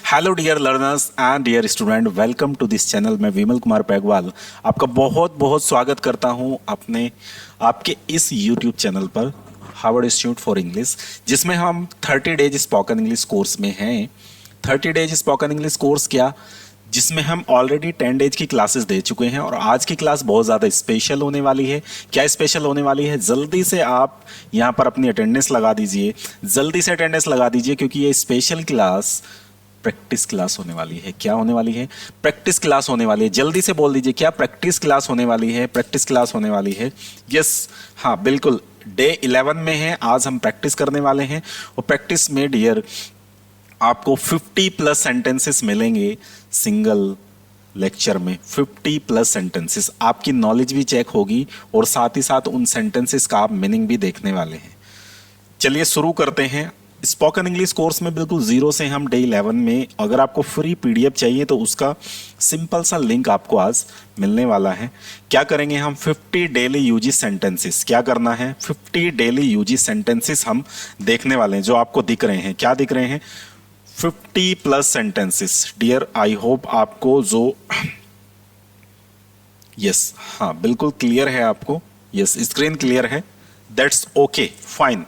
Hello dear learners and dear student, welcome to this channel. मैं विमल कुमार पैगवाल आपका बहुत बहुत स्वागत करता हूं आपके इस यूट्यूब चैनल पर हार्वर्ड इंस्टीट्यूट फॉर इंग्लिश, जिसमें हम 30 डेज स्पोकन इंग्लिश कोर्स में हैं। 30 डेज स्पोकन इंग्लिश कोर्स क्या, जिसमें हम ऑलरेडी 10 डेज की क्लासेस दे चुके हैं और आज की क्लास बहुत ज़्यादा स्पेशल होने वाली है। क्या स्पेशल होने वाली है, जल्दी से आप यहाँ पर अपनी अटेंडेंस लगा दीजिए, जल्दी से अटेंडेंस लगा दीजिए, क्योंकि ये स्पेशल क्लास प्रैक्टिस क्लास होने वाली है। क्या होने वाली है? प्रैक्टिस क्लास होने वाली है। जल्दी से बोल दीजिए, क्या प्रैक्टिस क्लास होने वाली है? प्रैक्टिस क्लास होने वाली है। यस, हाँ बिल्कुल, डे 11 में है। आज हम प्रैक्टिस करने वाले हैं और प्रैक्टिस में डियर आपको 50 प्लस सेंटेंसेस मिलेंगे सिंगल लेक्चर में। 50 प्लस सेंटेंसेस, आपकी नॉलेज भी चेक होगी और साथ ही साथ उन सेंटेंसेस का आप मीनिंग भी देखने वाले हैं। चलिए शुरू करते हैं। स्पोकन इंग्लिश कोर्स में बिल्कुल जीरो से हम डे 11 में, अगर आपको फ्री पीडीएफ चाहिए तो उसका सिंपल सा लिंक आपको आज मिलने वाला है। क्या करेंगे हम? 50 डेली यूजी सेंटेंसेस। क्या करना है? 50 डेली यूजी सेंटेंसेस हम देखने वाले हैं, जो आपको दिख रहे हैं। क्या दिख रहे हैं? 50 plus sentences. Dear, I hope आपको जो यस, हाँ बिल्कुल क्लियर है आपको। यस, स्क्रीन क्लियर है। That's okay, fine.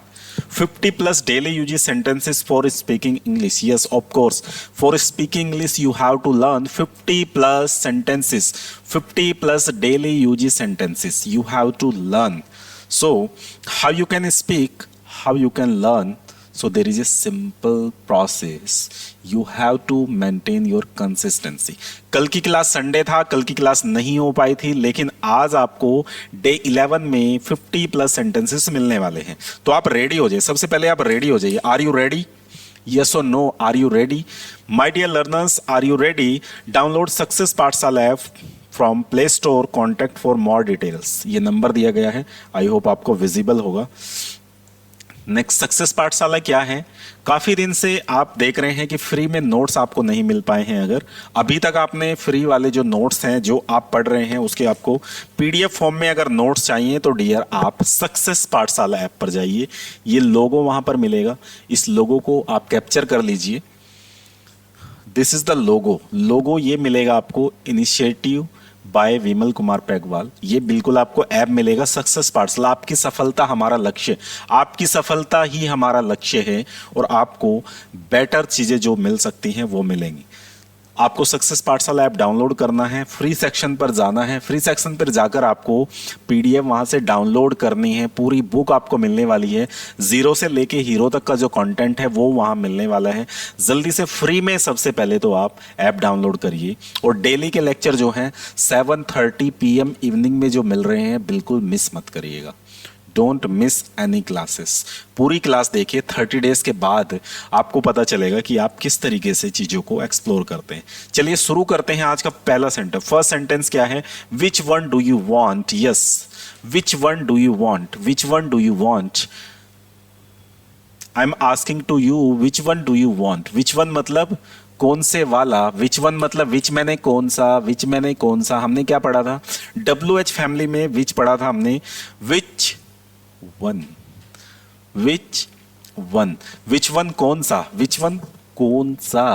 50 plus daily use sentences for speaking English. Yes, of course. For speaking English, you have to learn 50 plus sentences. 50 plus daily use sentences. You have to learn. So, how you can speak, how you can learn. So there is a simple process. You have to maintain your consistency. कल की class Sunday था, कल की class नहीं हो पाई थी, लेकिन आज आपको डे 11 में 50 प्लस सेंटेंसेस मिलने वाले हैं। तो आप रेडी हो जाइए। सबसे पहले आप रेडी हो जाइए। Are you ready? Yes or no? Are you ready? My dear learners, are you ready? Download Success पाठशाला app from play store. Contact for more details, ये नंबर दिया गया है। आई होप आपको विजिबल होगा। नेक्स्ट, सक्सेस पाठशाला क्या है? काफ़ी दिन से आप देख रहे हैं कि फ्री में नोट्स आपको नहीं मिल पाए हैं। अगर अभी तक आपने फ्री वाले जो नोट्स हैं, जो आप पढ़ रहे हैं, उसके आपको पीडीएफ फॉर्म में अगर नोट्स चाहिए तो डियर आप सक्सेस पाठशाला ऐप पर जाइए। ये लोगो वहाँ पर मिलेगा, इस लोगो को आप कैप्चर कर लीजिए। This is the logo. Logo ये मिलेगा आपको, इनिशिएटिव बाय विमल कुमार पैगवाल। ये बिल्कुल आपको ऐप मिलेगा, सक्सेस पाठशाला। आपकी सफलता हमारा लक्ष्य, आपकी सफलता ही हमारा लक्ष्य है और आपको बेटर चीज़ें जो मिल सकती हैं वो मिलेंगी। आपको सक्सेस पाठशाला ऐप डाउनलोड करना है, फ्री सेक्शन पर जाना है। फ्री सेक्शन पर जाकर आपको पीडीएफ वहाँ से डाउनलोड करनी है। पूरी बुक आपको मिलने वाली है, जीरो से लेके हीरो तक का जो कंटेंट है वो वहाँ मिलने वाला है। जल्दी से फ्री में सबसे पहले तो आप ऐप डाउनलोड करिए। और डेली के लेक्चर जो हैं 7:30 PM इवनिंग में जो मिल रहे हैं, बिल्कुल मिस मत करिएगा। Don't miss any classes. पूरी क्लास देखिए। 30 डेज के बाद आपको पता चलेगा कि आप किस तरीके से चीज़ों को एक्सप्लोर करते हैं। चलिए शुरू करते हैं आज का पहला सेंटेंस। फर्स्ट सेंटेंस क्या है? Which one do you want? Yes, which one do you want? Which one do you want? I am asking to you, which one do you want? Which one मतलब कौन से वाला। विच one मतलब विच मैंने कौन सा, विच मैंने कौन सा। हमने क्या पढ़ा था? WH फैमिली में विच पढ़ा था हमने। Which one, which one, which one कौन सा, विच वन कौन सा।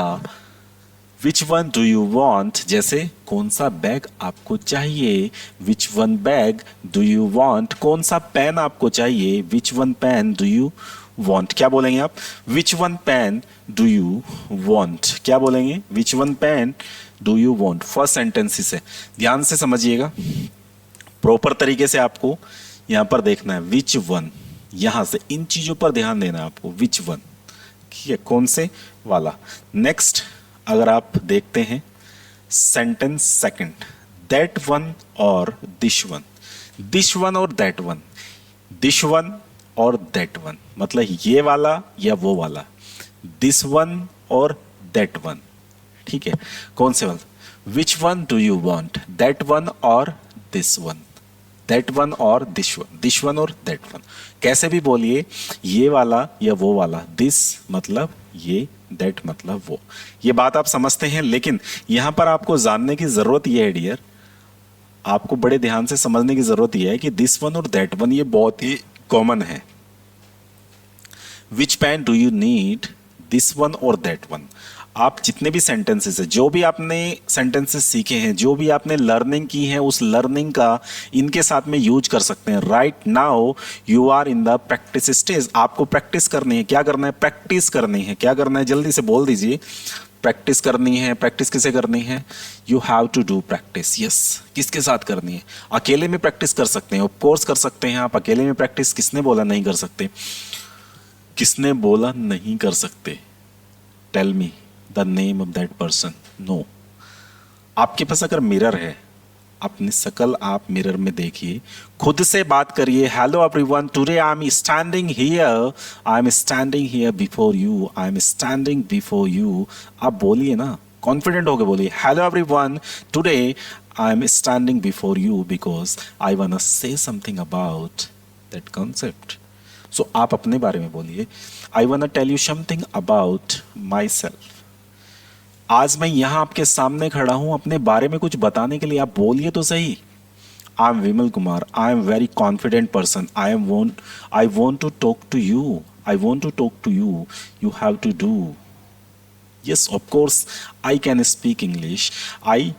Which one do you want, जैसे कौन सा बैग आपको चाहिए। Which one bag do you want, कौन सा पेन आपको चाहिए। Which one pen do you want. क्या बोलेंगे आप? Which one pen do you want. क्या बोलेंगे? Which one pen do you want. First sentence से ध्यान से समझिएगा, प्रॉपर तरीके से आपको यहां पर देखना है। विच वन, यहां से इन चीजों पर ध्यान देना है आपको। विच वन, ठीक है, कौन से वाला। नेक्स्ट, अगर आप देखते हैं सेंटेंस सेकंड, दैट वन और दिस वन। दिस वन और दैट वन, दिस वन और दैट वन मतलब ये वाला या वो वाला। दिस वन और दैट वन, ठीक है, कौन से वाला। विच one do you want? That one और दिस वन। दैट वन और दिस वन, दिस वन और दैट वन। कैसे भी बोलिए, ये वाला या वो वाला। दिस मतलब ये, दैट मतलब वो। ये बात आप समझते हैं, लेकिन यहां पर आपको जानने की जरूरत यह है डियर, आपको बड़े ध्यान से समझने की जरूरत यह है कि दिस वन और दैट वन ये बहुत ही कॉमन है। Which pen do you need? This one और दैट वन। आप जितने भी सेंटेंसेस है, जो भी आपने सेंटेंसेस सीखे हैं, जो भी आपने लर्निंग की है, उस लर्निंग का इनके साथ में यूज कर सकते हैं। Right now you are in the practice stage. आपको प्रैक्टिस करनी है। क्या करना है? प्रैक्टिस करनी है। क्या करना है? जल्दी से बोल दीजिए। प्रैक्टिस करनी है। प्रैक्टिस किसे करनी है? You have to do practice. Yes, किसके साथ करनी है? अकेले में प्रैक्टिस कर सकते हैं, ऑफ कोर्स कर सकते हैं आप अकेले में प्रैक्टिस। किसने बोला नहीं कर सकते? किसने बोला नहीं कर सकते? Tell me the name of that person. No. आपके पास अगर मिरर है, अपनी शकल आप मिरर में देखिए, खुद से बात करिए। Hello everyone, today I am standing here, I am standing here before you, I am standing before you. आप बोलिए ना, कॉन्फिडेंट होकर बोलिए। Hello everyone, today I am standing before you because I want to say something about that concept. So आप अपने बारे में बोलिए। I want to tell you something about myself. आज मैं यहां आपके सामने खड़ा हूं अपने बारे में कुछ बताने के लिए। आप बोलिए तो सही। I am Vimal Kumar, I am very confident person, I want to talk to you, I want to talk to you, you have to do. Yes, of course I can speak English. I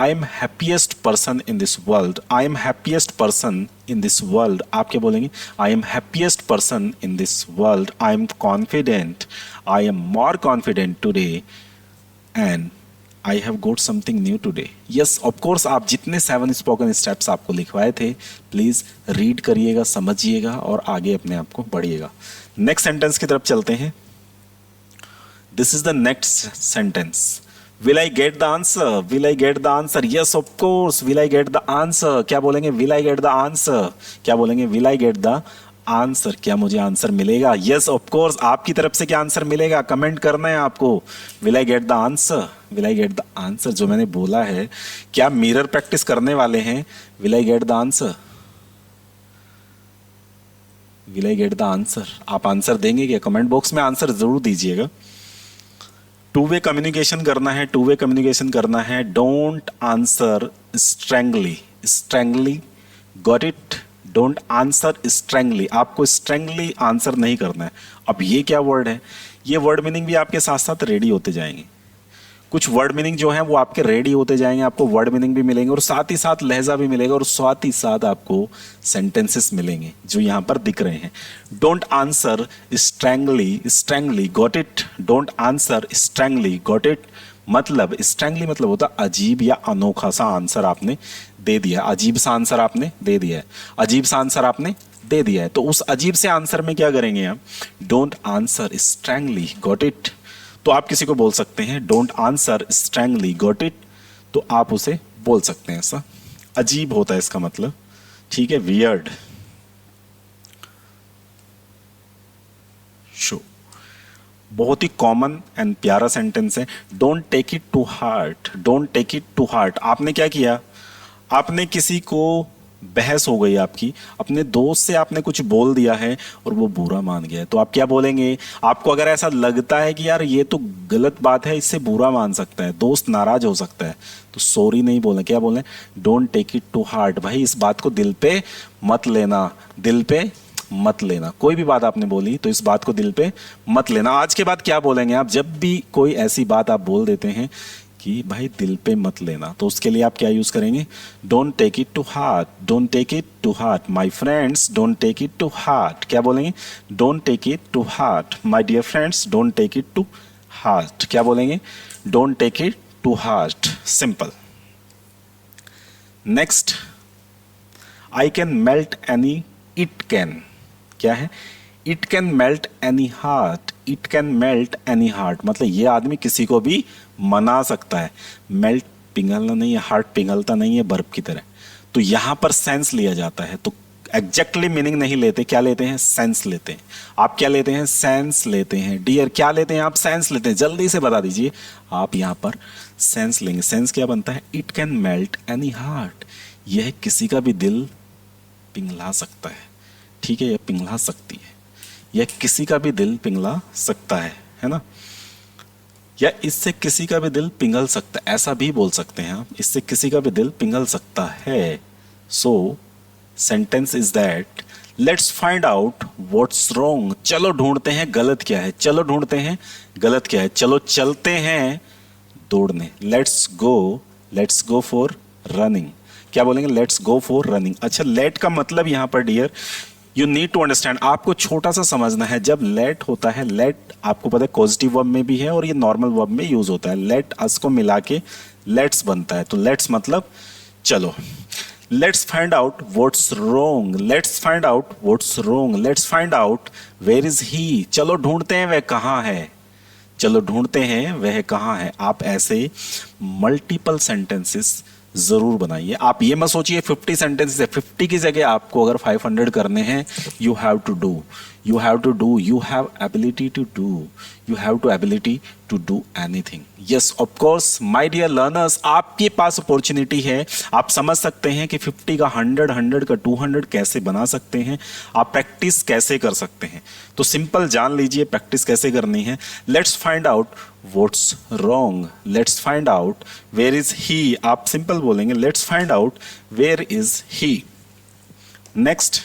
am happiest person in this world, I am happiest person in this world. आप क्या बोलेंगे? I am happiest person in this world, I am confident, I am more confident today and I have got something new today. Yes, of course, आप जितने 7 spoken steps आपको लिखवाए थे, please read करिएगा, समझिएगा और आगे अपने आप को बढ़िएगा। नेक्स्ट सेंटेंस की तरफ चलते हैं। This is the next sentence. Will I get the answer? Will I get the answer? Yes, of course, will I get the answer. क्या बोलेंगे? Will I get the answer. क्या बोलेंगे? Will I get the answer. क्या मुझे answer मिलेगा? Yes, of course, आपकी तरफ से क्या आंसर मिलेगा? कमेंट करना है आपको। Will I get the answer? Will I get the answer जो मैंने बोला है, क्या मिरर प्रैक्टिस करने वाले हैं? Will I get the answer? Will I get the answer? आप आंसर देंगे क्या? कमेंट बॉक्स में आंसर जरूर दीजिएगा। टू वे कम्युनिकेशन करना है, टू वे कम्युनिकेशन करना है। Don't answer strangely. Strangely, got it? Don't answer strangely. आपको स्ट्रेंगली आंसर नहीं करना है। अब ये क्या वर्ड है? ये वर्ड मीनिंग भी आपके साथ साथ रेडी होते जाएंगे। कुछ वर्ड मीनिंग जो है वो आपके रेडी होते जाएंगे, आपको वर्ड मीनिंग भी मिलेंगे और साथ ही साथ लहजा भी मिलेगा और साथ ही साथ आपको सेंटेंसेस मिलेंगे जो यहाँ पर दिख रहे हैं। Don't answer strangely, strangely, got it? Don't answer strangely, got it? मतलब स्ट्रेंगली मतलब होता अजीब या अनोखा सा आंसर आपने दे दिया। अजीब सा आंसर आपने दे दिया है, अजीब सा आंसर आपने दे दिया है। तो उस अजीब से आंसर में क्या करेंगे आप? Don't answer strangely, got it? तो आप किसी को बोल सकते हैं don't answer strangely, got it? तो आप उसे बोल सकते हैं। ऐसा अजीब होता है इसका मतलब, ठीक है? वियर्ड। शो, बहुत ही कॉमन एंड प्यारा सेंटेंस है। Don't take it to heart, don't take it to heart. आपने क्या किया? आपने किसी को, बहस हो गई आपकी, अपने दोस्त से आपने कुछ बोल दिया है और वो बुरा मान गया है, तो आप क्या बोलेंगे? आपको अगर ऐसा लगता है कि यार ये तो गलत बात है, इससे बुरा मान सकता है, दोस्त नाराज हो सकता है, तो सॉरी नहीं बोलना। क्या बोलें? Don't take it to heart. भाई इस बात को दिल पे मत लेना, दिल पे मत लेना। कोई भी बात आपने बोली तो इस बात को दिल पे मत लेना। आज के बाद क्या बोलेंगे आप? जब भी कोई ऐसी बात आप बोल देते हैं कि भाई दिल पे मत लेना, तो उसके लिए आप क्या यूज करेंगे? Don't take it to heart, don't take it to heart. My friends, don't take it to heart. क्या बोलेंगे? Don't take it to heart. My dear friends, don't take it to heart. क्या बोलेंगे? Don't take it to heart. Simple. Next, I can melt any, it can, क्या है? It can melt any heart, it can melt any heart मतलब ये आदमी किसी को भी मना सकता है। मेल्ट पिघलना नहीं है, हार्ट पिघलता नहीं है बर्फ की तरह। तो यहां पर सेंस लिया जाता है, तो एग्जैक्टली मीनिंग नहीं लेते, क्या लेते हैं? सेंस लेते हैं। आप क्या लेते हैं? सेंस लेते हैं। डियर, क्या लेते हैं आप? सेंस लेते हैं। जल्दी से बता दीजिए। आप यहां पर सेंस लेंगे। सेंस क्या बनता है? It can melt any heart, यह किसी का भी दिल पिघला सकता है, ठीक है? यह पिघला सकती है, यह किसी का भी दिल पिघला सकता है ना? या इससे किसी का भी दिल पिघल सकता है, ऐसा भी बोल सकते हैं आप। इससे किसी का भी दिल पिघल सकता है। सो sentence is that let's find out what's wrong, चलो ढूंढते हैं गलत क्या है, चलो ढूंढते हैं गलत क्या है, चलो चलते हैं दौड़ने, लेट्स गो फॉर रनिंग। क्या बोलेंगे? Let's go for running. अच्छा, लेट का मतलब यहां पर dear you need to understand, आपको छोटा सा समझना है। जब लेट होता है, लेट आपको पता है पॉजिटिव वर्ब में भी है और ये नॉर्मल वर्ब में यूज होता है। लेट अस को मिला के लेट्स बनता है, तो लेट्स मतलब चलो। Let's find out what's wrong, let's find out what's wrong, let's find out where is he, चलो ढूंढते हैं वह कहाँ है, चलो ढूंढते हैं वह कहाँ है। आप ऐसे मल्टीपल सेंटेंसेस जरूर बनाइए। आप ये मत सोचिए 50 सेंटेंसेस है, 50 की जगह आपको अगर 500 करने हैं, you have to do, you have to do, you have ability to do, you have to ability to do anything. Yes of course my dear learners, आपके पास अपॉर्चुनिटी है। आप समझ सकते हैं कि 50 का 100, 100 का 200 कैसे बना सकते हैं, आप प्रैक्टिस कैसे कर सकते हैं। तो सिंपल जान लीजिए प्रैक्टिस कैसे करनी है। Let's find out what's wrong, let's find out where is he, आप सिंपल बोलेंगे let's find out where is he. Next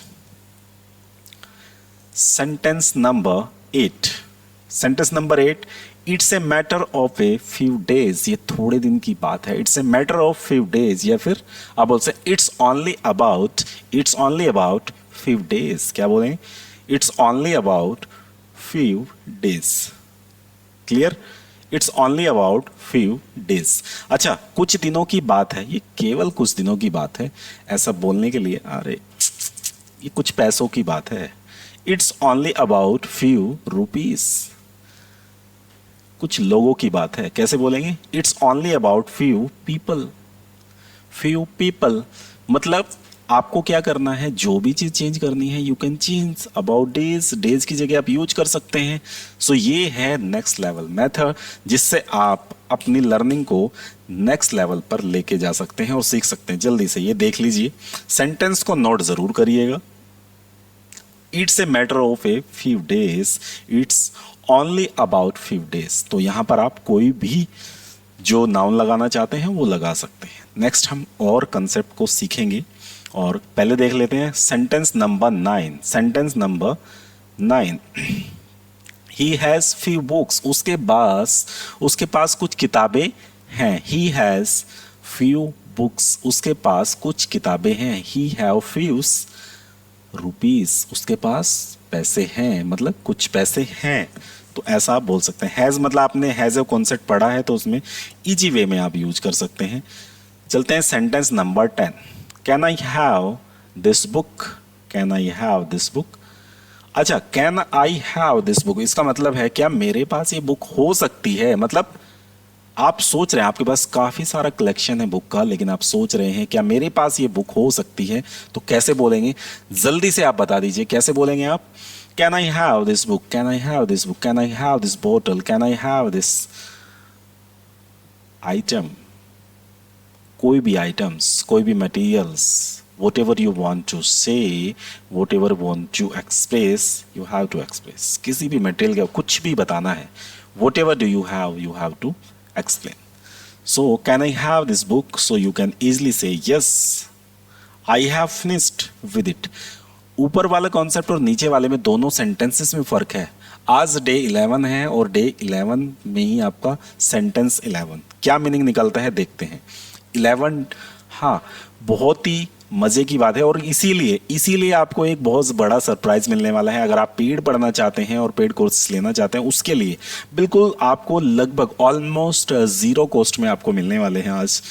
sentence number 8, sentence number 8, it's a matter of a few days, ये थोड़े दिन की बात है। It's a matter of few days, या फिर आप बोल सकते it's only about few days. क्या बोलेंगे? It's only about few days. Clear? It's only about few days. अच्छा, कुछ दिनों की बात है, ये केवल कुछ दिनों की बात है। ऐसा बोलने के लिए अरे ये कुछ पैसों की बात है। It's only about few rupees, कुछ लोगों की बात है। कैसे बोलेंगे? It's only about few people, few people मतलब आपको क्या करना है, जो भी चीज चेंज करनी है you can change about days, days की जगह आप यूज कर सकते हैं। सो ये है नेक्स्ट लेवल मेथड, जिससे आप अपनी लर्निंग को नेक्स्ट लेवल पर लेके जा सकते हैं और सीख सकते हैं। जल्दी से ये देख लीजिए, सेंटेंस को नोट जरूर करिएगा। It's a matter of a few days, it's only about few days. तो यहां पर आप कोई भी जो नाउन लगाना चाहते हैं वो लगा सकते हैं। नेक्स्ट हम और कंसेप्ट को सीखेंगे, और पहले देख लेते हैं sentence number 9। Sentence number 9, he has few books, उसके पास कुछ किताबें हैं। ही हैज फ्यू बुक्स, उसके पास कुछ किताबें हैं। ही हैव फ्यूज रुपीज, उसके पास पैसे हैं, मतलब कुछ पैसे हैं। तो ऐसा आप बोल सकते हैं। हैज मतलब आपने हैज ए कॉन्सेप्ट पढ़ा है तो उसमें इजी वे में आप यूज कर सकते हैं। चलते हैं sentence number 10, can I have this book, can I have this book. अच्छा, can I have this book, इसका मतलब है क्या मेरे पास ये बुक हो सकती है। मतलब आप सोच रहे हैं आपके पास काफी सारा कलेक्शन है बुक का, लेकिन आप सोच रहे हैं क्या मेरे पास ये बुक हो सकती है। तो कैसे बोलेंगे, जल्दी से आप बता दीजिए कैसे बोलेंगे आप। Can I have this book, can I have this book, can I have this bottle, can I have this item, कोई भी आइटम्स, कोई भी materials, whatever you want to say, whatever want to express, you have to express। किसी भी material का कुछ भी बताना है, whatever do you have to explain। So can I have this book? So you can easily say yes, I have finished with it। ऊपर वाले concept और नीचे वाले में दोनों सेंटेंसेस में फर्क है। आज डे 11 है और डे 11 में ही आपका सेंटेंस 11 क्या मीनिंग निकलता है देखते हैं। 11, हाँ, बहुत ही मजे की बात है, और इसीलिए आपको एक बहुत बड़ा सरप्राइज मिलने वाला है। अगर आप पेड पढ़ना चाहते हैं और पेड कोर्स लेना चाहते हैं, उसके लिए बिल्कुल आपको लगभग ऑलमोस्ट 0 कॉस्ट में आपको मिलने वाले हैं आज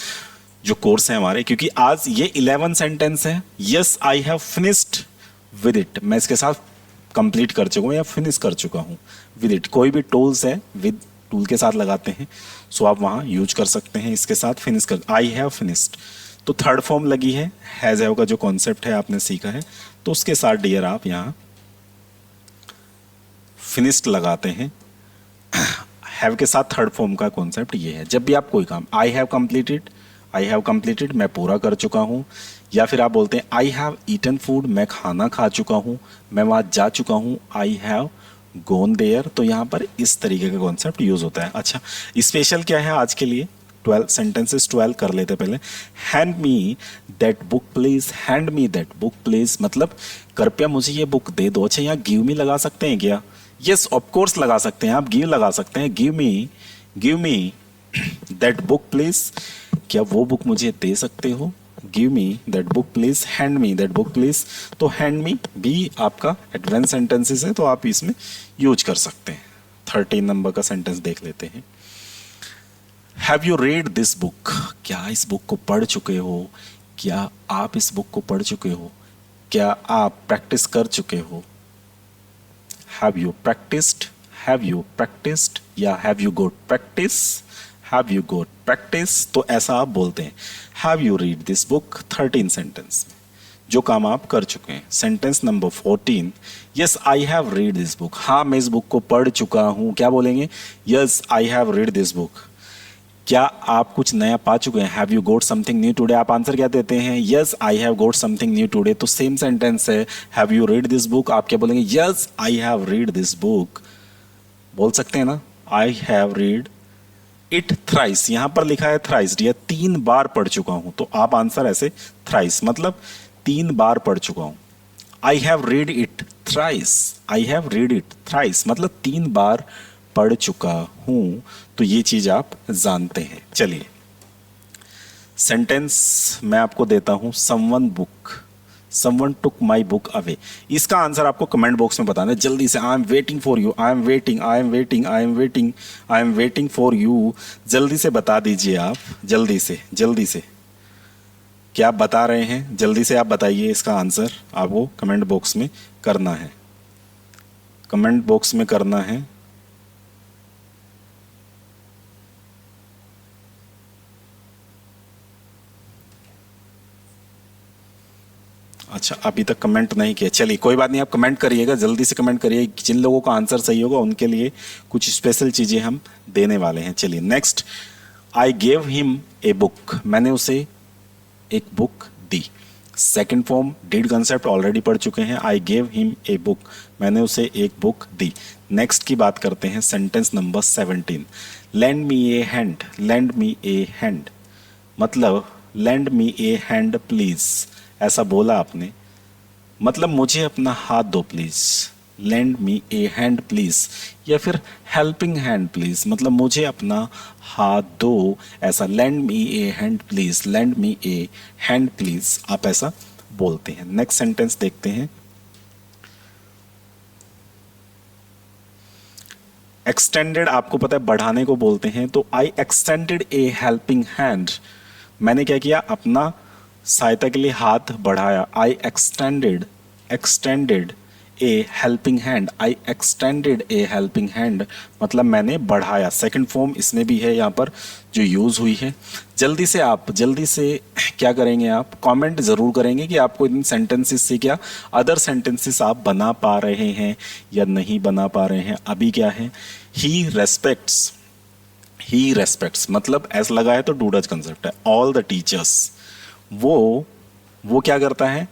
जो कोर्स है हमारे। क्योंकि आज ये 11 सेंटेंस है। Yes, I have finished with it, मैं इसके साथ कंप्लीट कर चुका हूँ या फिनिश कर चुका हूँ विद इट। कोई भी टूल्स है विद टूल के साथ लगाते हैं, सो आप वहाँ यूज कर सकते हैं इसके साथ फिनिश कर। आई हैव फिनिश्ड, तो थर्ड फॉर्म लगी है, हैज हैव का जो कॉन्सेप्ट है आपने सीखा है, तो उसके साथ डियर आप यहाँ फिनिश्ड लगाते हैं। हैव के साथ थर्ड फॉर्म का कॉन्सेप्ट ये है, जब भी आप कोई काम, आई हैव कंप्लीटेड, मैं पूरा कर चुका हूँ। या फिर आप बोलते हैं आई हैव ईटन फूड, मैं खाना खा चुका हूँ, मैं वहाँ जा चुका हूँ। आई हैव गोन देयर, तो यहाँ पर इस तरीके का कॉन्सेप्ट यूज होता है। अच्छा, स्पेशल क्या है आज के लिए, 12 सेंटेंसेस 12 कर लेते पहले। Hand me that book please, hand me that book please मतलब कृपया मुझे ये बुक दे दो। अच्छा यहाँ गिव मी लगा सकते हैं क्या? यस ऑफ कोर्स लगा सकते हैं, आप गिव लगा सकते हैं। Give me that book please, क्या वो बुक मुझे दे सकते हो? Give me that book please, hand me that book please. तो हैंड मी भी आपका एडवांस सेंटेंसेस है, तो आप इसमें यूज कर सकते हैं। 13 नंबर का सेंटेंस देख लेते हैं। Have you read this book, क्या इस बुक को पढ़ चुके हो? क्या आप इस बुक को पढ़ चुके हो? क्या आप प्रैक्टिस कर चुके हो? Have you practised, have you practised या have you got practice, have you got practice, तो ऐसा आप बोलते हैं। Have you read this book 13 sentence में जो काम आप कर चुके हैं। Sentence number 14, yes I have read this book, हाँ मैं इस बुक को पढ़ चुका हूँ। क्या बोलेंगे? Yes I have read this book. क्या आप कुछ नया पा चुके हैं? Have you got something new today, आप आंसर क्या देते हैं? Yes I have got something new today. तो सेम सेंटेंस है, have you read this book, आप क्या बोलेंगे? Yes I have read this book. बोल सकते हैं ना, आई हैव रीड इट थ्राइस, यहां पर लिखा है थ्राइस, या 3 बार पढ़ चुका हूं, तो आप आंसर ऐसे थ्राइस मतलब 3 बार पढ़ चुका हूं। आई have read it thrice, I have read it thrice मतलब 3 बार पढ़ चुका हूं। तो ये चीज आप जानते हैं। चलिए सेंटेंस मैं आपको देता हूं, someone took my book away. इसका आंसर आपको कमेंट बॉक्स में बताना है जल्दी से। I am waiting for you, I am waiting, I am waiting, I am waiting, I am waiting for you. जल्दी से बता दीजिए आप, जल्दी से, जल्दी से। क्या आप बता रहे हैं? जल्दी से आप बताइए, इसका आंसर आपको कमेंट बॉक्स में करना है, कमेंट बॉक्स में करना है। अच्छा अभी तक कमेंट नहीं किया, चलिए कोई बात नहीं, आप कमेंट करिएगा, जल्दी से कमेंट करिए। जिन लोगों का आंसर सही होगा उनके लिए कुछ स्पेशल चीज़ें हम देने वाले हैं। चलिए next, I gave him a book, मैंने उसे एक book the. Second form did concept already पढ़ चुके हैं। I gave him a book, मैंने उसे एक बुक दी। नेक्स्ट की बात करते हैं, सेंटेंस नंबर 17, लैंड मी ए हैंड, लैंड मी ए हैंड मतलब land me A hand please, ऐसा बोला आपने, मतलब मुझे अपना हाथ दो please. Land me A hand please, या फिर हेल्पिंग हैंड प्लीज मतलब मुझे अपना हाथ दो, ऐसा land me A hand please, land me A hand please आप ऐसा बोलते हैं। नेक्स्ट सेंटेंस देखते हैं, एक्सटेंडेड आपको पता है बढ़ाने को बोलते हैं, तो I extended a helping hand, मैंने क्या किया? अपना सहायता के लिए हाथ बढ़ाया। I extended a helping hand, I extended a helping hand मतलब मैंने बढ़ाया। सेकंड फॉर्म इसमें भी है यहाँ पर जो यूज़ हुई है। जल्दी से आप, जल्दी से क्या करेंगे? आप कमेंट ज़रूर करेंगे कि आपको इन सेंटेंसेस से क्या अदर सेंटेंसेस आप बना पा रहे हैं या नहीं बना पा रहे हैं। अभी क्या है, ही रेस्पेक्ट्स मतलब ऐसा लगा है तो डू डज कंसेप्ट है। ऑल द टीचर्स, वो क्या करता है?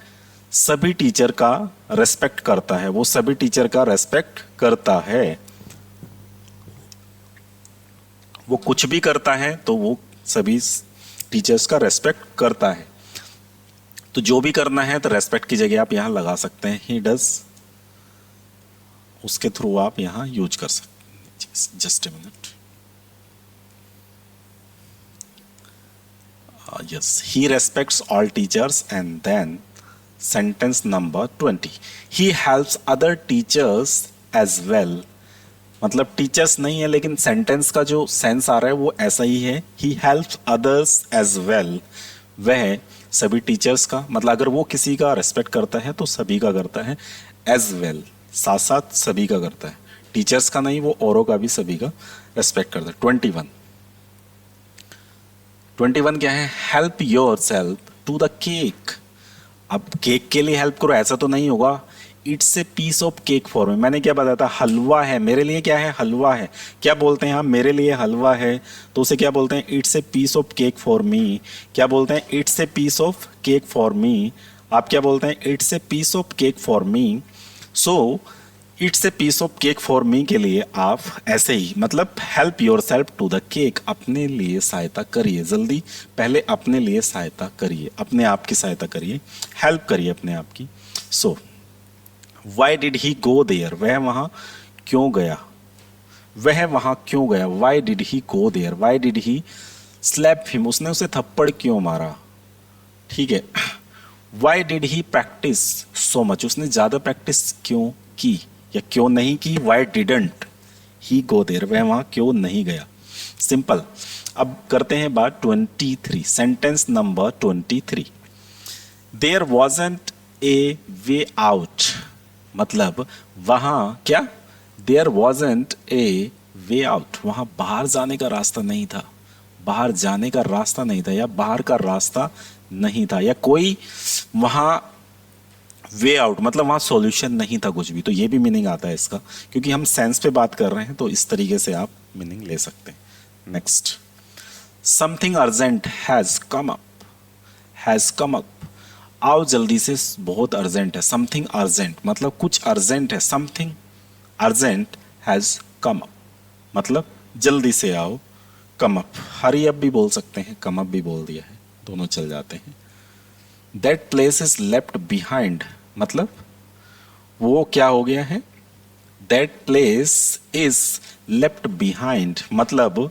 सभी टीचर का रेस्पेक्ट करता है, वो सभी टीचर का रेस्पेक्ट करता है। वो कुछ भी करता है तो वो सभी टीचर्स का रेस्पेक्ट करता है। तो जो भी करना है तो रेस्पेक्ट की जगह आप यहां लगा सकते हैं ही डज, उसके थ्रू आप यहां यूज कर सकते हैं। Just a minute, yes, he respects all teachers. And then sentence number 20, he helps other teachers as well मतलब टीचर्स नहीं है लेकिन सेंटेंस का जो सेंस आ रहा है वो ऐसा ही है, he helps others as well, वह सभी टीचर्स का मतलब अगर वो किसी का रेस्पेक्ट करता है तो सभी का करता है, as well साथ साथ सभी का करता है, टीचर्स का नहीं, वो औरों का भी सभी का रेस्पेक्ट करता है। 21 क्या है? Help yourself to the cake, अब केक के लिए हेल्प करो ऐसा तो नहीं होगा। It's a piece of cake for me, मैंने क्या बताया था? हलवा है मेरे लिए, क्या है? हलवा है। क्या बोलते हैं हम? मेरे लिए हलवा है तो उसे क्या बोलते हैं? It's a piece of cake for me. क्या बोलते हैं? It's a piece of cake for me. आप क्या बोलते हैं? It's a piece of cake for me. So it's a piece of cake for me के लिए आप ऐसे ही मतलब help yourself to the cake, अपने लिए सहायता करिए, जल्दी पहले अपने लिए सहायता करिए, अपने आप की सहायता करिए, हेल्प करिए अपने आप की। So why did he go there, वह वहाँ क्यों गया, वह वहाँ क्यों गया। Why did he go there, why did he slap him, उसने उसे थप्पड़ क्यों मारा। ठीक है। Why did he practice so much, उसने ज़्यादा प्रैक्टिस क्यों की या क्यों नहीं की। Why didn't he go there, वह वहाँ क्यों नहीं गया। सिंपल। अब करते हैं बात 23, sentence number 23। There wasn't a way out, मतलब वहाँ क्या, there wasn't a way out, वहाँ बाहर जाने का रास्ता नहीं था, बाहर जाने का रास्ता नहीं था या बाहर का रास्ता नहीं था, या कोई वहाँ वे आउट मतलब वहाँ सॉल्यूशन नहीं था कुछ भी, तो ये भी मीनिंग आता है इसका, क्योंकि हम सेंस पे बात कर रहे हैं तो इस तरीके से आप मीनिंग ले सकते हैं। Next, something urgent has come up, has come up, आओ जल्दी से, बहुत अर्जेंट है। समथिंग अर्जेंट मतलब कुछ अर्जेंट है, something urgent has come up मतलब जल्दी से आओ। कम अप, हरी अप भी बोल सकते हैं, कम अप भी बोल दिया है, दोनों चल जाते हैं। That place is left behind मतलब वो क्या हो गया है, that place is left behind मतलब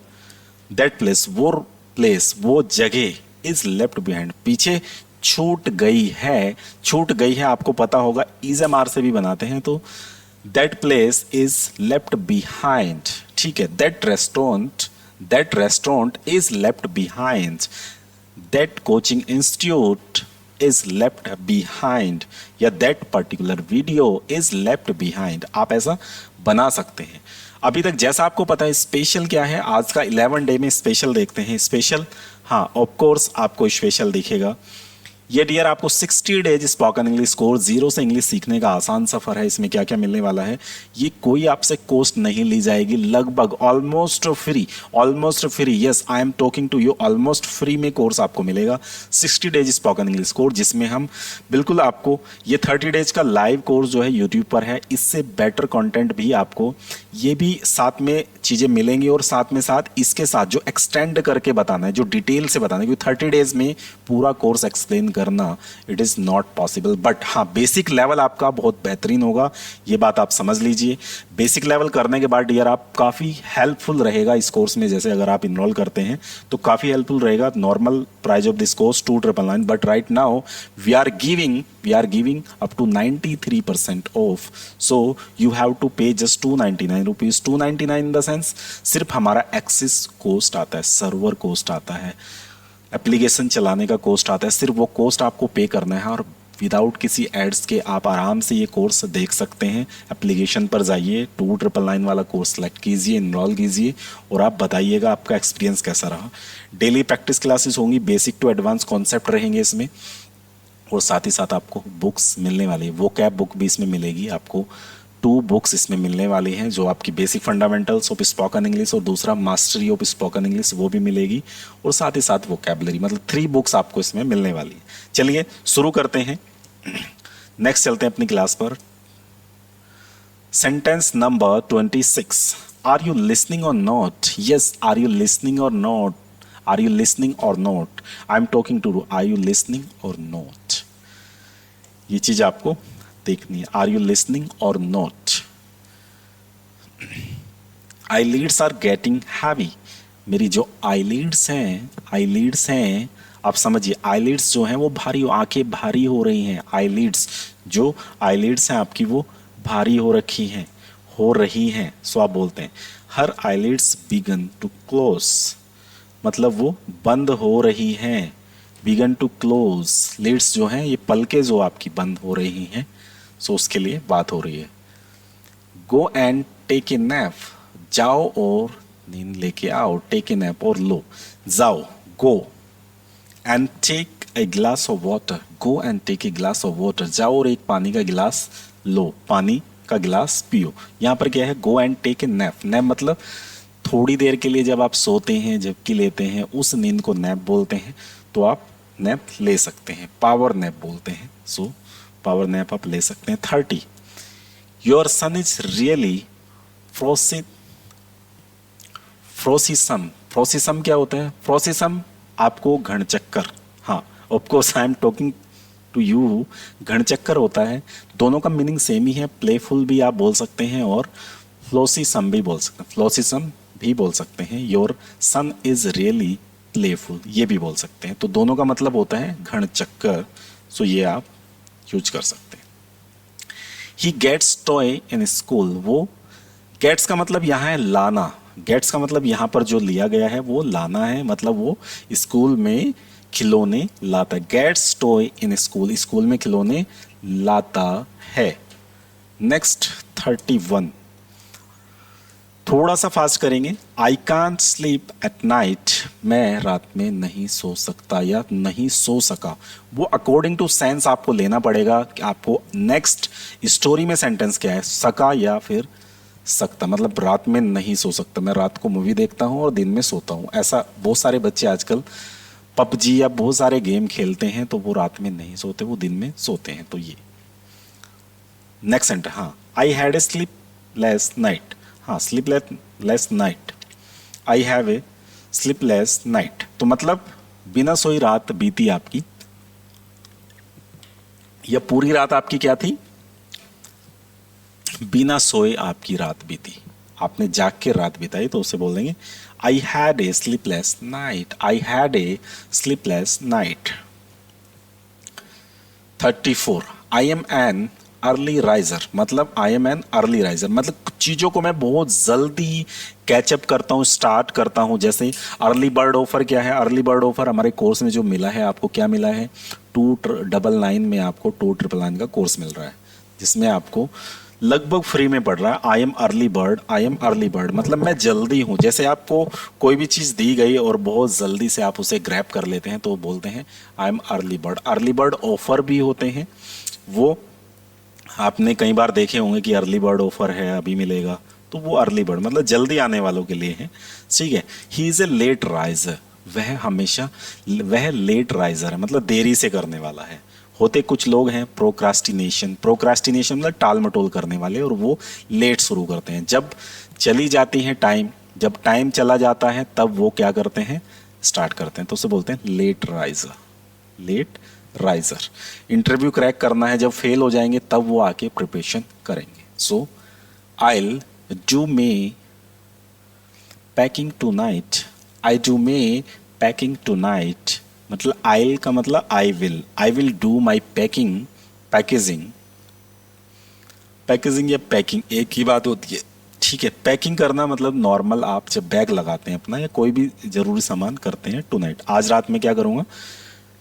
दैट प्लेस वो जगह इज लेफ्ट बिहाइंड पीछे छूट गई है, छूट गई है आपको पता होगा, इज एम आर से भी बनाते हैं, तो that place is left behind. ठीक है। That restaurant is left behind, that coaching institute is left behind, या that particular video is left behind, आप ऐसा बना सकते हैं। अभी तक जैसा आपको पता है स्पेशल क्या है, आज का 11 डे में स्पेशल देखते हैं। स्पेशल, हाँ ऑफ कोर्स आपको स्पेशल दिखेगा। ये डियर आपको 60 days spoken English course, zero से इंग्लिश सीखने का आसान सफर है। इसमें क्या क्या मिलने वाला है, ये कोई आपसे कॉस्ट नहीं ली जाएगी, लगभग almost free, yes I am talking to you, almost free में कोर्स आपको मिलेगा। 60 डेज स्पोकन इंग्लिश कोर्स, जिसमें हम बिल्कुल आपको ये 30 डेज का लाइव कोर्स जो है यूट्यूब पर है, इससे बेटर कंटेंट भी आपको ये भी साथ में चीज़ें मिलेंगी, और साथ में साथ इसके साथ जो एक्सटेंड करके बताना है, जो डिटेल से बताना है, क्योंकि 30 डेज में पूरा कोर्स एक्सप्लेन करना it is not possible. But हाँ बेसिक लेवल आपका बहुत बेहतरीन होगा, ये बात आप समझ लीजिए। बेसिक लेवल करने के बाद डियर आप काफ़ी हेल्पफुल रहेगा इस कोर्स में, जैसे अगर आप इनरोल करते हैं तो काफ़ी हेल्पफुल रहेगा। Normal price of this course 2,999, but right now we are giving up to 93% off, so you have to pay just 299 rupees. 299 in the sense सिर्फ हमारा एक्सेस कोस्ट आता है, सर्वर कोस्ट आता है, एप्लीकेशन चलाने का कोस्ट आता है, सिर्फ वो कोस्ट आपको पे करना है, और विदाउट किसी एड्स के आप आराम से ये कोर्स देख सकते हैं। एप्लीकेशन पर जाइए, 2,999 वाला कोर्स सेलेक्ट कीजिए, इनरोल कीजिए, और आप बताइएगा आपका एक्सपीरियंस कैसा रहा। डेली प्रैक्टिस क्लासेस होंगी, बेसिक टू एडवांस कॉन्सेप्ट रहेंगे इसमें, और साथ ही साथ आपको बुक्स मिलने वाली है। वो कैब बुक भी इसमें मिलेगी आपको, 2 बुक्स इसमें मिलने वाली हैं, जो आपकी basic fundamentals of spoken English और दूसरा मास्टरी ऑफ स्पोकन इंग्लिश, वो भी मिलेगी, और साथ ही साथ वोकैबुलरी, मतलब 3 बुक्स आपको इसमें मिलने वाली है। चलिए शुरू करते हैं, नेक्स्ट चलते हैं अपनी क्लास पर। Sentence number 26, are you listening or not. Yes, are you listening or not, are you listening or not, I am talking to, are you listening or not, ये चीज आपको देखनी है। Are you listening or not. Eyelids are getting heavy, मेरी जो eyelids हैं आप समझिए, आईलिड्स जो हैं वो भारी, आंखें भारी हो रही हैं। आईलिड्स, जो आईलिड्स हैं आपकी वो भारी हो रही हैं। सो आप बोलते हैं हर आईलिड्स बिगन टू क्लोज, मतलब वो बंद हो रही हैं। बिगन टू क्लोज, लिड्स जो हैं ये पलके जो आपकी बंद हो रही हैं, सो उसके लिए बात हो रही है। Go and take a nap, जाओ और नींद लेके आओ। टेक ए नैप और लो, जाओ, go and take a glass of water, go and take a glass of water, जाओ और एक पानी का गिलास लो, पानी का गिलास पियो। यहाँ पर क्या है, go and take a nap. Nap मतलब थोड़ी देर के लिए जब आप सोते हैं, झपकी लेते हैं, उस नींद को नैप बोलते हैं, तो आप नैप ले सकते हैं, पावर नैप बोलते हैं। सो पावर नैप आप ले सकते हैं। 30, योर सन इज रियली फ्रोसिसम। फ्रोसिसम क्या होता है? फ्रोसिसम आपको घनचक्कर, हाँ of course I am talking to you, घनचक्कर होता है। दोनों का मीनिंग सेम ही है, प्लेफुल भी आप बोल सकते हैं और फ्लोसिसम भी बोल सकते हैं, फ्लोसिसम भी बोल सकते हैं। Your son is really playful ये भी बोल सकते हैं। तो दोनों का मतलब होता है घनचक्कर, सो ये आप यूज कर सकते हैं। He gets toy in school, वो गेट्स का मतलब यहाँ है लाना, गेट्स का मतलब यहाँ पर जो लिया गया है वो लाना है, मतलब वो स्कूल में खिलौने लाता है। Gets toy in school, school में खिलौने लाता है। नेक्स्ट 31, थोड़ा सा फास्ट करेंगे। I can't sleep at night, मैं रात में नहीं सो सकता या नहीं सो सका। वो अकॉर्डिंग टू सेंस आपको लेना पड़ेगा कि आपको नेक्स्ट स्टोरी में सेंटेंस क्या है, सका या फिर सकता। मतलब रात में नहीं सो सकता, मैं रात को मूवी देखता हूँ और दिन में सोता हूँ। ऐसा बहुत सारे बच्चे आजकल पबजी या बहुत सारे गेम खेलते हैं, तो वो रात में नहीं सोते, वो दिन में सोते हैं। तो ये नेक्स्ट सेंटेंस, हाँ I had a sleepless night, हाँ sleepless night, I have a sleepless night. तो मतलब बिना सोई रात बीती आपकी, या पूरी रात आपकी क्या थी, बिना सोए आपकी रात बीती, आपने जाग के रात बिताई, तो उसे बोल देंगे I had a sleepless night, I had a sleepless night. 34, I am an early riser, मतलब I am an early riser, मतलब चीज़ों को मैं बहुत जल्दी कैचअप करता हूँ, स्टार्ट करता हूँ। जैसे अर्ली बर्ड ऑफर क्या है, अर्ली बर्ड ऑफर हमारे कोर्स में जो मिला है आपको, क्या मिला है, 299 में आपको 299 का कोर्स मिल रहा है, जिसमें आपको लगभग फ्री में पड़ रहा है। I am early bird, I am early bird मतलब मैं जल्दी हूँ। जैसे आपको कोई भी चीज़ दी गई और बहुत जल्दी से आप उसे ग्रैब कर लेते हैं, तो बोलते हैं I am early bird. Early bird offer भी होते हैं, वो आपने कई बार देखे होंगे कि अर्ली बर्ड ऑफर है, अभी मिलेगा, तो वो अर्ली बर्ड मतलब जल्दी आने वालों के लिए है, ठीक है। He is a late riser, वह हमेशा, वह लेट राइजर है मतलब देरी से करने वाला है। होते कुछ लोग हैं प्रोक्रास्टिनेशन, प्रोक्रास्टिनेशन मतलब टाल मटोल करने वाले, और वो लेट शुरू करते हैं। जब चली जाती है टाइम, जब टाइम चला जाता है तब वो क्या करते हैं, स्टार्ट करते हैं, तो उसे बोलते हैं late riser, late riser. Interview crack करना है, जब फेल हो जाएंगे तब वो आके प्रिपरेशन करेंगे। So I'll do my packing tonight, I do my packing tonight, मतलब आइल का मतलब I will do my packing, packaging, packaging या पैकिंग एक ही बात होती है, ठीक है। पैकिंग करना मतलब नॉर्मल आप जब बैग लगाते हैं अपना या कोई भी जरूरी सामान करते हैं, टू नाइट, आज रात में क्या करूँगा,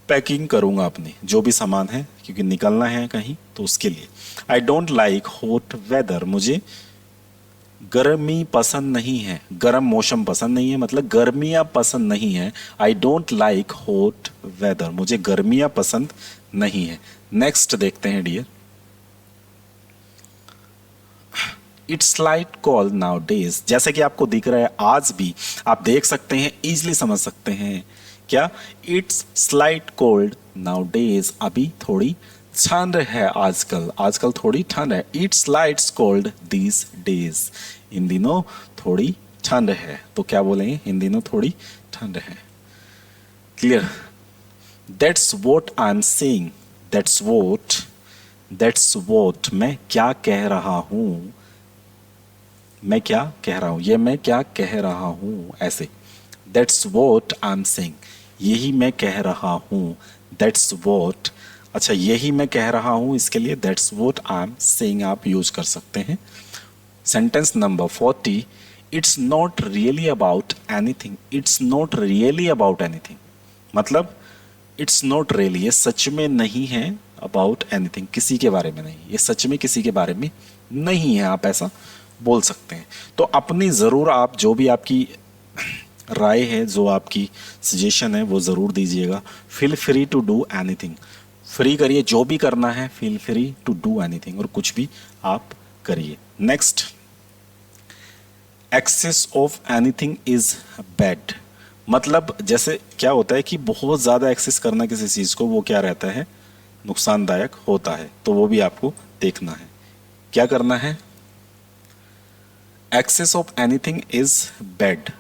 पैकिंग करूँगा अपने जो भी सामान है, क्योंकि निकलना है कहीं, तो उसके लिए। I don't like hot weather, मुझे गर्मी पसंद नहीं है, गर्म मौसम पसंद नहीं है, मतलब गर्मियाँ पसंद नहीं है। I don't like hot weather, मुझे गर्मियाँ पसंद नहीं है। नेक्स्ट देखते हैं dear, it's light call nowadays, जैसे कि आपको दिख रहा है आज भी आप देख सकते हैं, इजिली समझ सकते हैं क्या, it's slight cold nowadays, अभी थोड़ी ठंड है आजकल, आजकल थोड़ी ठंड है। It's lights cold these days, इन दिनों थोड़ी ठंड है, तो क्या बोलेंगे, इन दिनों थोड़ी ठंड है। Clear, that's what I am saying, that's what, मैं क्या कह रहा हूँ, मैं क्या कह रहा हूँ, ये मैं क्या कह रहा हूँ, ऐसे that's what I am saying, यही मैं कह रहा हूँ, दैट्स वॉट। अच्छा, यही मैं कह रहा हूँ, इसके लिए that's what I am saying आप यूज कर सकते हैं। Sentence number 40, it's not really about anything, it's not really about anything मतलब इट्स नॉट रियली, ये सच में नहीं है, अबाउट एनीथिंग किसी के बारे में नहीं, ये सच में किसी के बारे में नहीं है, आप ऐसा बोल सकते हैं। तो अपनी ज़रूर आप जो भी आपकी राय है, जो आपकी सजेशन है, वो ज़रूर दीजिएगा। Feel free to do anything, free करिए, जो भी करना है, feel free to do anything, और कुछ भी आप करिए। Next, excess of anything is bad, मतलब जैसे क्या होता है कि बहुत ज़्यादा एक्सेस करना किसी चीज़ को, वो क्या रहता है, नुकसानदायक होता है, तो वो भी आपको देखना है। क्या करना है, excess of anything is bad.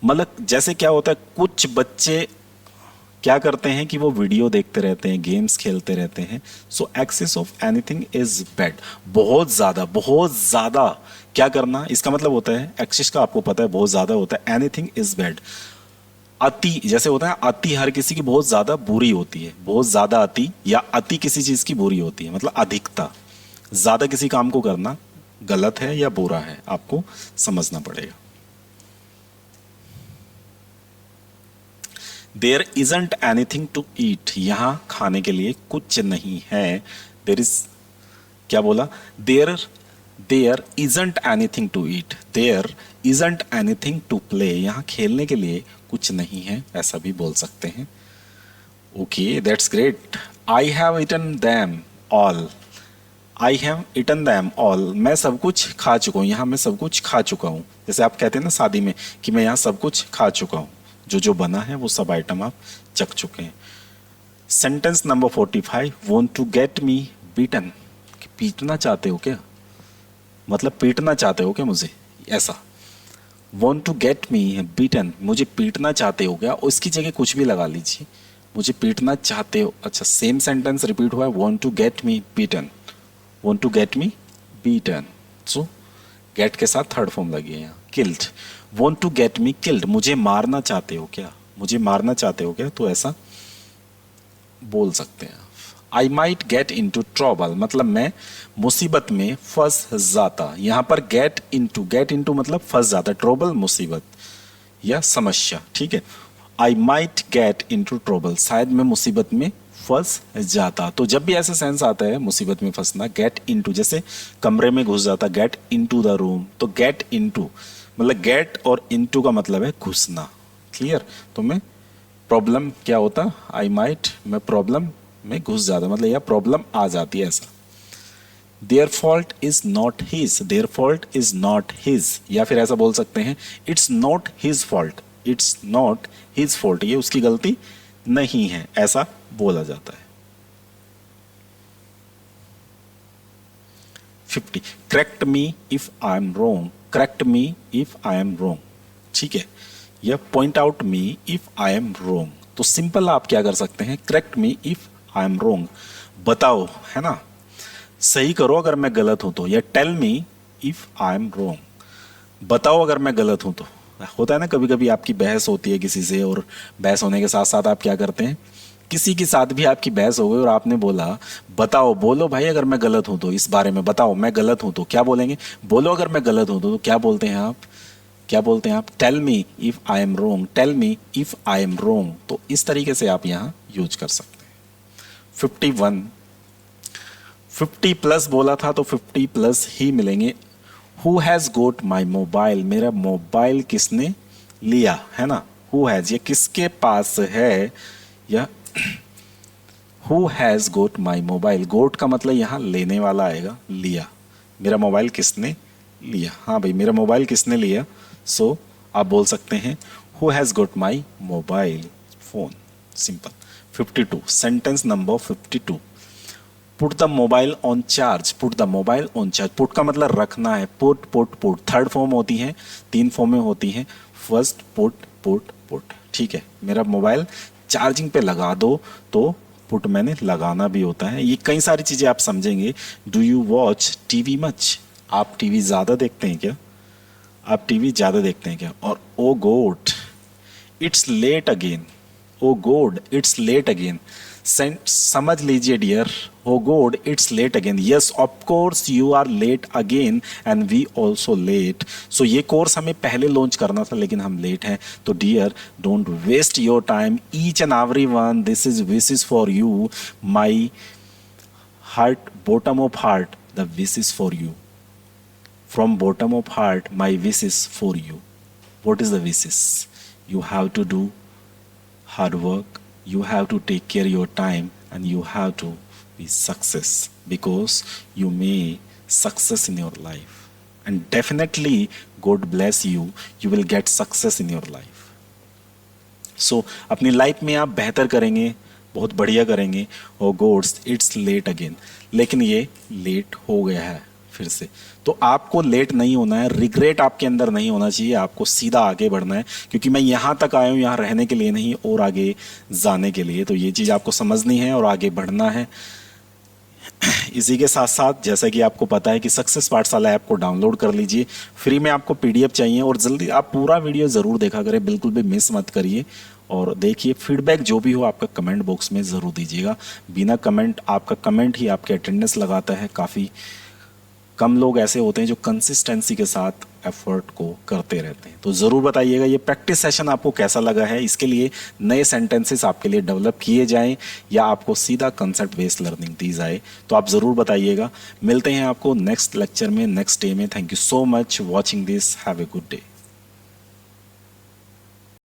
मतलब जैसे क्या होता है, कुछ बच्चे क्या करते हैं कि वो वीडियो देखते रहते हैं, गेम्स खेलते रहते हैं। So excess of anything is bad, बहुत ज्यादा क्या करना, इसका मतलब होता है एक्सेस का आपको पता है बहुत ज्यादा होता है, एनीथिंग इज बैड। अति जैसे होता है, अति हर किसी की बहुत ज्यादा बुरी होती है, बहुत ज्यादा अति या अति किसी चीज की बुरी होती है, मतलब अधिकता, ज्यादा किसी काम को करना गलत है या बुरा है, आपको समझना पड़ेगा। There isn't anything to eat, यहां खाने के लिए कुछ नहीं है। देर इज, क्या बोला, there there isn't anything to eat, there isn't anything to play, यहां खेलने के लिए कुछ नहीं है, ऐसा भी बोल सकते हैं। Okay, that's great. I have eaten them all, I have eaten them all, मैं सब कुछ खा चुका हूँ, यहाँ मैं सब कुछ खा चुका हूँ। जैसे आप कहते हैं ना शादी में कि मैं यहाँ सब कुछ खा चुका हूँ, जो जो बना है वो सब आइटम आप चख चुके हैं। Sentence number 45, want to get me beaten, पीटना चाहते हो क्या, मतलब पीटना चाहते हो क्या मुझे, ऐसा। Want to get me beaten, मुझे पीटना चाहते हो क्या, उसकी जगह कुछ भी लगा लीजिए, मुझे पीटना चाहते हो। अच्छा, सेम सेंटेंस रिपीट हुआ है, want to get me beaten, want to get me beaten. So get के साथ थर्ड फॉर्म लगी है यहाँ, killed. Want to get me killed, मुझे मारना चाहते हो क्या, मुझे मारना चाहते हो क्या, तो ऐसा बोल सकते हैं। I might get into trouble, मतलब मैं मुसीबत में फंस जाता, यहां पर गेट इनटू मतलब फंस जाता, ट्रबल मुसीबत या समस्या, ठीक है। I might get into trouble, शायद मैं मुसीबत में फंस जाता। तो जब भी ऐसा सेंस आता है मुसीबत में फंसना, गेट इनटू, जैसे कमरे में घुस जाता, गेट इनटू द रूम, तो गेट इनटू मतलब गेट और इनटू का मतलब है घुसना, क्लियर। तो मैं प्रॉब्लम क्या होता, आई माइट, मैं प्रॉब्लम में घुस जाता, मतलब यह प्रॉब्लम आ जाती है, ऐसा। Their fault is not his, their fault is not his, या फिर ऐसा बोल सकते हैं, it's not his fault, it's not his fault, ये उसकी गलती नहीं है, ऐसा बोला जाता है। 50, correct me if I am wrong, correct me if I am wrong, ठीक है, या point out me if I am wrong. तो सिंपल आप क्या कर सकते हैं, correct me if I am wrong, बताओ, है ना, सही करो अगर मैं गलत हूं तो, या tell me if I am wrong, बताओ अगर मैं गलत हूं तो। होता है ना कभी कभी आपकी बहस होती है किसी से, और बहस होने के साथ साथ आप क्या करते हैं, किसी के साथ भी आपकी बहस हो गई और आपने बोला बताओ, बोलो भाई अगर मैं गलत हूं तो, इस बारे में बताओ, मैं गलत हूं तो क्या बोलेंगे, बोलो अगर मैं गलत हूं तो क्या बोलते हैं आप, क्या बोलते हैं आप, tell me if I am wrong, tell me if I am wrong. तो इस तरीके से आप यहां यूज कर सकते हैं। 51, 50 प्लस बोला था तो 50 प्लस ही मिलेंगे। Who has got my mobile, मेरा मोबाइल किसने लिया, है ना, हु हैज, ये किसके पास है, या who has got my mobile, got का मतलब यहाँ लेने वाला आएगा, लिया, मेरा मोबाइल किसने लिया, हाँ भाई मेरा मोबाइल किसने लिया। सो आप बोल सकते हैं who has got my mobile phone, simple. 52, sentence number 52, put the mobile on charge, put the mobile on charge, put का मतलब रखना है, put put put, third form होती है, तीन फॉर्में होती हैं, फर्स्ट पुट पुट पुट, ठीक है, मेरा मोबाइल चार्जिंग पे लगा दो, तो पुट मैंने लगाना भी होता है। ये कई सारी चीजें आप समझेंगे। Do you watch TV much, आप टीवी ज्यादा देखते हैं क्या, आप टीवी ज्यादा देखते हैं क्या। और oh God it's late again, oh God it's late again, समझ लीजिए dear, oh God it's late again, yes of course you are late again and we also late. So ये कोर्स हमें पहले लॉन्च करना था लेकिन हम लेट हैं, तो dear don't waste your time, each and every one, this is wishes for you, my heart, bottom of heart the wishes for you, from bottom of heart my wish is for you. What is the wishes? You have to do hard work, you have to take care your time, and you have to be success, because you may success in your life, and definitely God bless you, you will get success in your life. So अपनी life में आप बेहतर करेंगे, बहुत बढ़िया करेंगे। और gods it's late again, लेकिन ये लेट हो गया है फिर से। तो आपको लेट नहीं होना है, रिग्रेट आपके अंदर नहीं होना चाहिए, आपको सीधा आगे बढ़ना है, क्योंकि मैं यहाँ तक आया हूँ यहाँ रहने के लिए नहीं और आगे जाने के लिए। तो ये चीज़ आपको समझनी है और आगे बढ़ना है। इसी के साथ साथ जैसा कि आपको पता है कि सक्सेस पाठशाला ऐप को डाउनलोड कर लीजिए, फ्री में आपको पीडीएफ चाहिए, और जल्दी आप पूरा वीडियो ज़रूर देखा करें, बिल्कुल भी मिस मत करिए। और देखिए फीडबैक जो भी हो आपका कमेंट बॉक्स में ज़रूर दीजिएगा। बिना कमेंट, आपका कमेंट ही आपके अटेंडेंस लगाता है। काफ़ी कम लोग ऐसे होते हैं जो कंसिस्टेंसी के साथ एफर्ट को करते रहते हैं। तो ज़रूर बताइएगा ये प्रैक्टिस सेशन आपको कैसा लगा है, इसके लिए नए सेंटेंसेस आपके लिए डेवलप किए जाएं या आपको सीधा कंसेप्ट बेस्ड लर्निंग दी जाए, तो आप ज़रूर बताइएगा। मिलते हैं आपको नेक्स्ट लेक्चर में, नेक्स्ट डे में। Thank you so much watching this, have a good day.